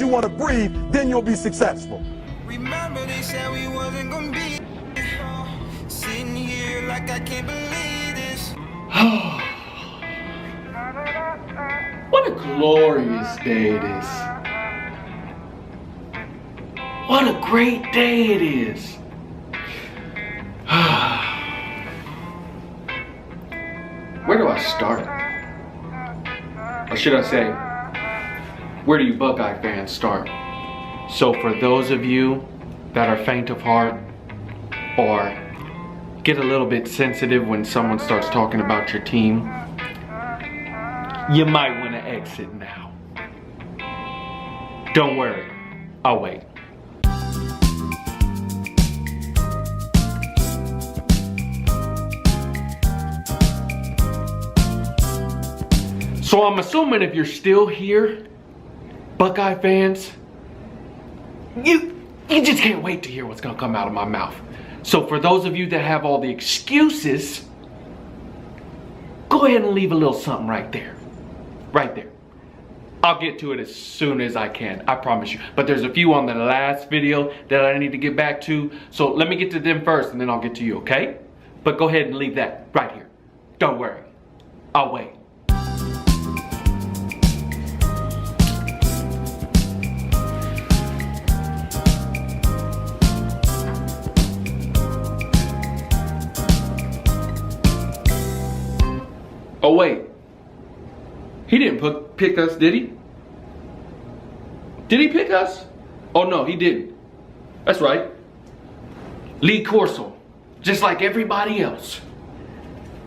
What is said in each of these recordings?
you want to breathe, then you'll be successful. Remember they said we wasn't gonna be sitting here like I can't believe this. What a glorious day it is. What a great day it is. Where do I start? Or should I say, where do you Buckeye fans start? So for those of you that are faint of heart or get a little bit sensitive when someone starts talking about your team, you might want to exit now. Don't worry, I'll wait. So I'm assuming if you're still here, Buckeye fans, you just can't wait to hear what's gonna come out of my mouth. So for those of you that have all the excuses, go ahead and leave a little something right there. Right there. I'll get to it as soon as I can, I promise you. But there's a few on the last video that I need to get back to. So let me get to them first and then I'll get to you, okay? But go ahead and leave that right here. Don't worry, I'll wait. Oh wait, he didn't pick us, did he? Did he pick us? Oh no, he didn't. That's right. Lee Corso, just like everybody else.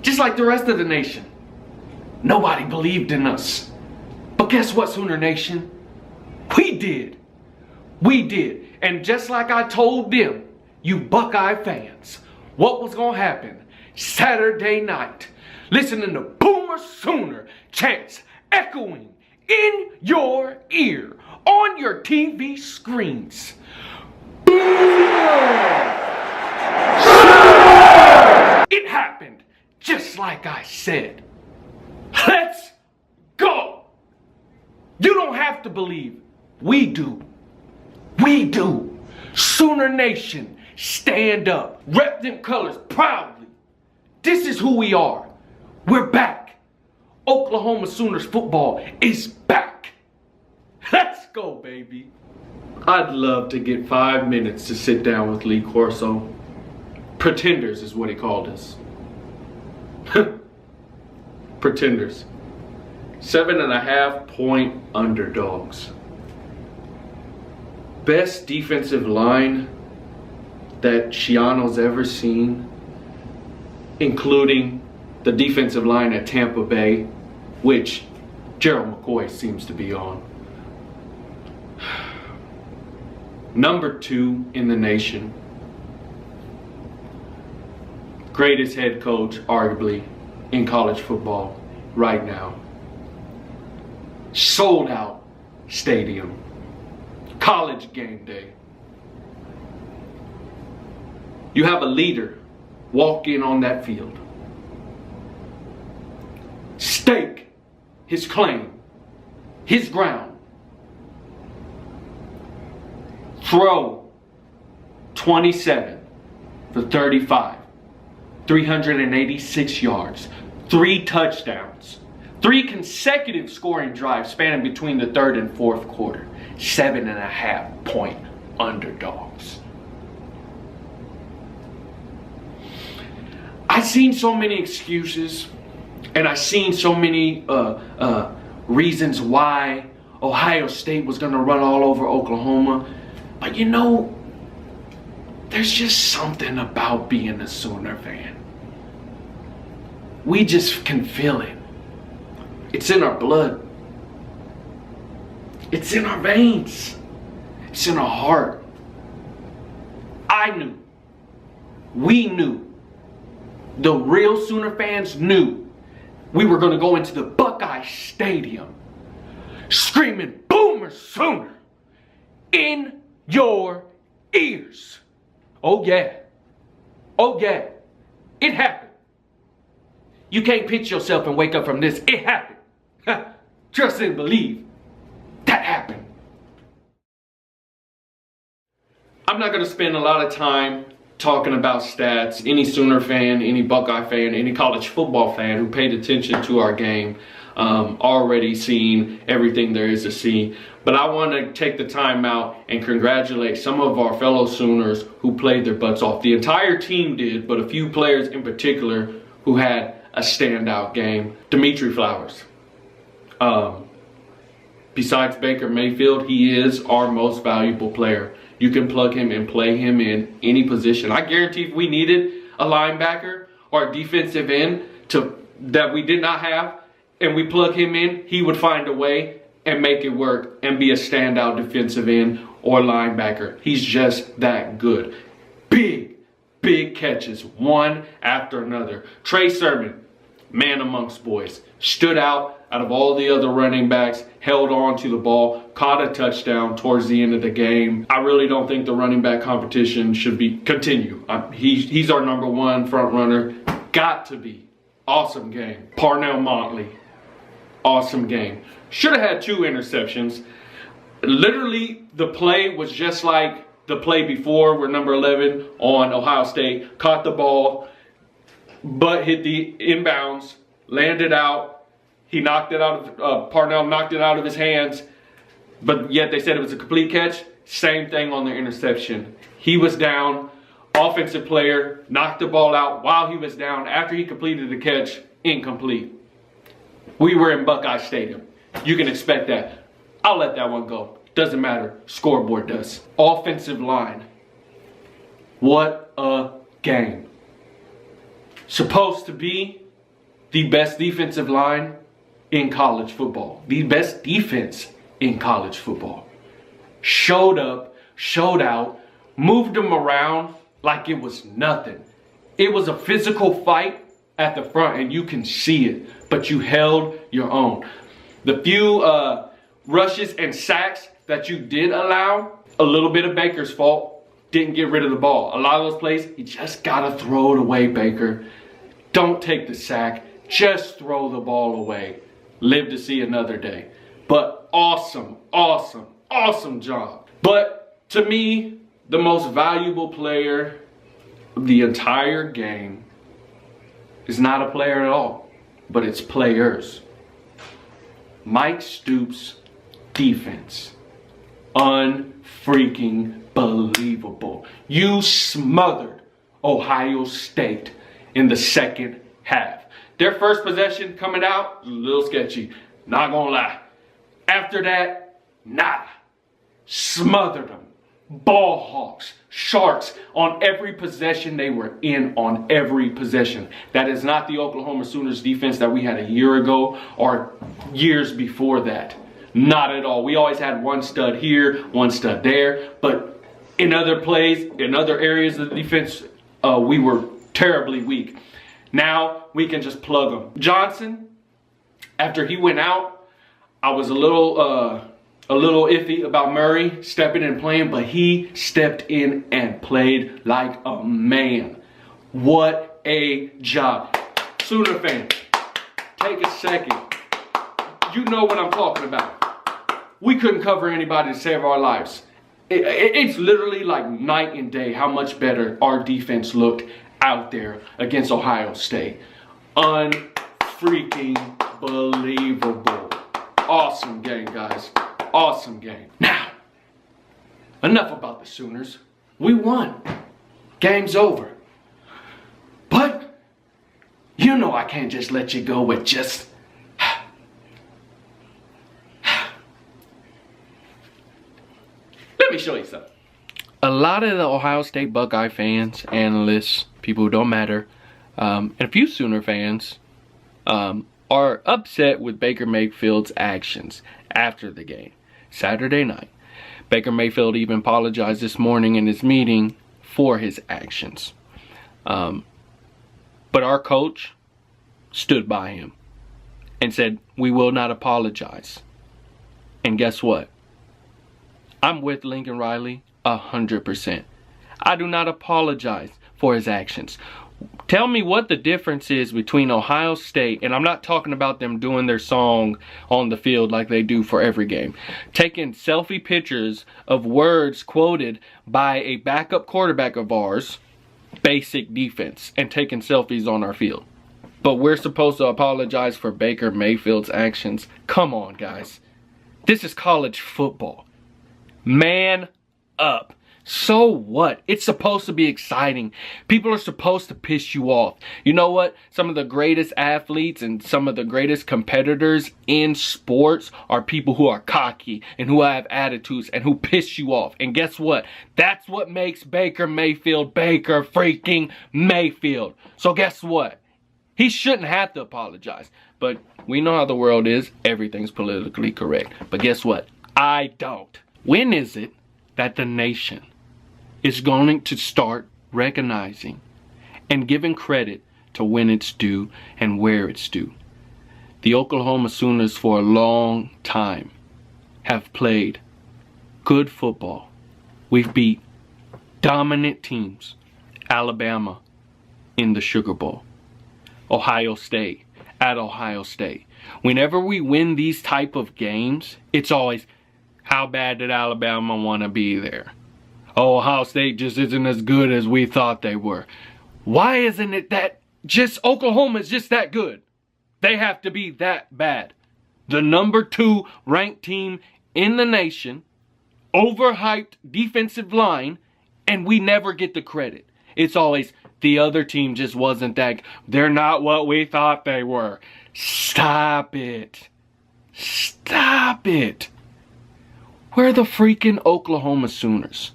Just like the rest of the nation. Nobody believed in us. But guess what, Sooner Nation? We did. We did. And just like I told them, you Buckeye fans, what was gonna happen Saturday night, listening to Boomer Sooner chants echoing in your ear on your TV screens. It happened just like I said. Let's go. You don't have to believe. We do. We do. Sooner Nation, stand up. Rep them colors proudly. This is who we are. We're back. Oklahoma Sooners football is back. Let's go, baby. I'd love to get 5 minutes to sit down with Lee Corso. Pretenders is what he called us. Pretenders. 7.5-point underdogs. Best defensive line that Schiano's ever seen, including the defensive line at Tampa Bay, which Gerald McCoy seems to be on. Number 2 in the nation. Greatest head coach, arguably, in college football right now. Sold out stadium. College game day. You have a leader walk in on that field. Stake his claim, his ground. Throw 27 for 35, 386 yards, 3 touchdowns, 3 consecutive scoring drives spanning between the third and fourth quarter. 7.5-point underdogs. I've seen so many excuses. And I've seen so many reasons why Ohio State was going to run all over Oklahoma. But you know, there's just something about being a Sooner fan. We just can feel it. It's in our blood. It's in our veins. It's in our heart. I knew. We knew. The real Sooner fans knew. We were going to go into the Buckeye Stadium screaming Boomer Sooner in your ears. Oh yeah. Oh yeah. It happened. You can't pitch yourself and wake up from this. It happened. Trust and believe. That happened. I'm not going to spend a lot of time talking about stats. Any Sooner fan, any Buckeye fan, any college football fan who paid attention to our game already seen everything there is to see. But I want to take the time out and congratulate some of our fellow Sooners who played their butts off. The entire team did, but a few players in particular who had a standout game. Dimitri Flowers. Besides Baker Mayfield, he is our most valuable player. You can plug him and play him in any position. I guarantee if we needed a linebacker or a defensive end that we did not have, and we plug him in, he would find a way and make it work and be a standout defensive end or linebacker. He's just that good. Big catches, one after another. Trey Sermon, man amongst boys, stood out of all the other running backs, held on to the ball, caught a touchdown towards the end of the game. I really don't think the running back competition should continue. He's our number one front runner. Got to be. Awesome game. Parnell Motley. Awesome game. Should have had 2 interceptions. Literally, the play was just like the play before where number 11 on Ohio State caught the ball, but hit the inbounds, landed out. He knocked it out of, Parnell knocked it out of his hands, but yet they said it was a complete catch. Same thing on the interception. He was down, offensive player, knocked the ball out while he was down. After he completed the catch, incomplete. We were in Buckeye Stadium. You can expect that. I'll let that one go. Doesn't matter. Scoreboard does. Offensive line. What a game. Supposed to be the best defensive line in college football. The best defense in college football. Showed up, showed out, moved them around like it was nothing. It was a physical fight at the front and you can see it, but you held your own. The few rushes and sacks that you did allow, a little bit of Baker's fault, didn't get rid of the ball. A lot of those plays, you just gotta throw it away, Baker. Don't take the sack, just throw the ball away. Live to see another day. But awesome job. But to me, the most valuable player of the entire game is not a player at all, but it's players. Mike Stoops' defense. Unfreaking believable. You smothered Ohio State in the second half. Their first possession coming out, a little sketchy. Not gonna lie. After that, nada. Smothered them. Ball hawks, sharks on every possession they were in, on every possession. That is not the Oklahoma Sooners defense that we had a year ago or years before that. Not at all. We always had one stud here, one stud there. But in other plays, in other areas of the defense, we were terribly weak. Now we can just plug them. Johnson, after he went out, I was a little iffy about Murray stepping in and playing, but he stepped in and played like a man. What a job. Sooner fan, take a second. You know what I'm talking about. We couldn't cover anybody to save our lives. It's literally like night and day how much better our defense looked out there against Ohio State. Unfreaking believable. Awesome game, guys. Awesome game. Now, enough about the Sooners. We won. Game's over. But, you know I can't just let you go with just... Let me show you something. A lot of the Ohio State Buckeye fans, analysts, people who don't matter, and a few Sooner fans are upset with Baker Mayfield's actions after the game. Saturday night, Baker Mayfield even apologized this morning in his meeting for his actions. But our coach stood by him and said, we will not apologize. And guess what? I'm with Lincoln Riley 100%. I do not apologize for his actions. Tell me what the difference is between Ohio State, and I'm not talking about them doing their song on the field like they do for every game. Taking selfie pictures of words quoted by a backup quarterback of ours, basic defense, and taking selfies on our field. But we're supposed to apologize for Baker Mayfield's actions. Come on, guys. This is college football. Man up. So what? It's supposed to be exciting. People are supposed to piss you off. You know what? Some of the greatest athletes and some of the greatest competitors in sports are people who are cocky and who have attitudes and who piss you off. And guess what? That's what makes Baker Mayfield Baker freaking Mayfield. So guess what? He shouldn't have to apologize. But we know how the world is. Everything's politically correct. But guess what? I don't. When is it that the nation is going to start recognizing and giving credit to when it's due and where it's due? The Oklahoma Sooners for a long time have played good football. We've beat dominant teams. Alabama in the Sugar Bowl. Ohio State at Ohio State. Whenever we win these type of games, it's always, how bad did Alabama want to be there? Oh, Ohio State just isn't as good as we thought they were. Why isn't it that just Oklahoma is just that good? They have to be that bad. The number 2 ranked team in the nation, overhyped defensive line, and we never get the credit. It's always, the other team just wasn't that. They're not what we thought they were. Stop it. Stop it. We're the freaking Oklahoma Sooners.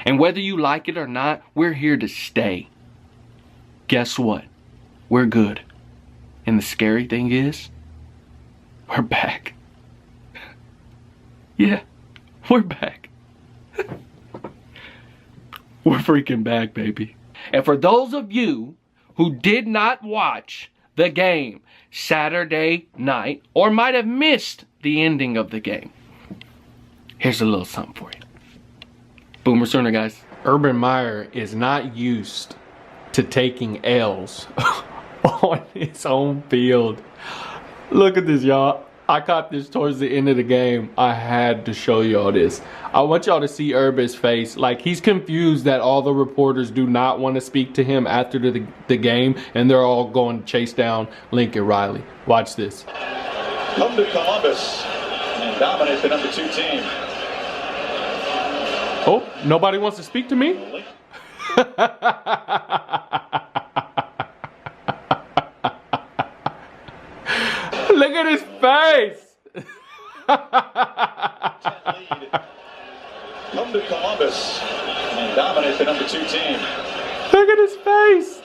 And whether you like it or not, we're here to stay. Guess what? We're good. And the scary thing is, we're back. Yeah, we're back. We're freaking back, baby. And for those of you who did not watch the game Saturday night, or might have missed the ending of the game, here's a little something for you. Boomer Sooner, guys. Urban Meyer is not used to taking L's on his own field. Look at this, y'all. I caught this towards the end of the game. I had to show y'all this. I want y'all to see Urban's face. Like, he's confused that all the reporters do not want to speak to him after the game, and they're all going to chase down Lincoln Riley. Watch this. Come to Columbus and dominate the number 2 team. Oh, nobody wants to speak to me? Look at his face. Come to Columbus and dominate the number 2 team. Look at his face.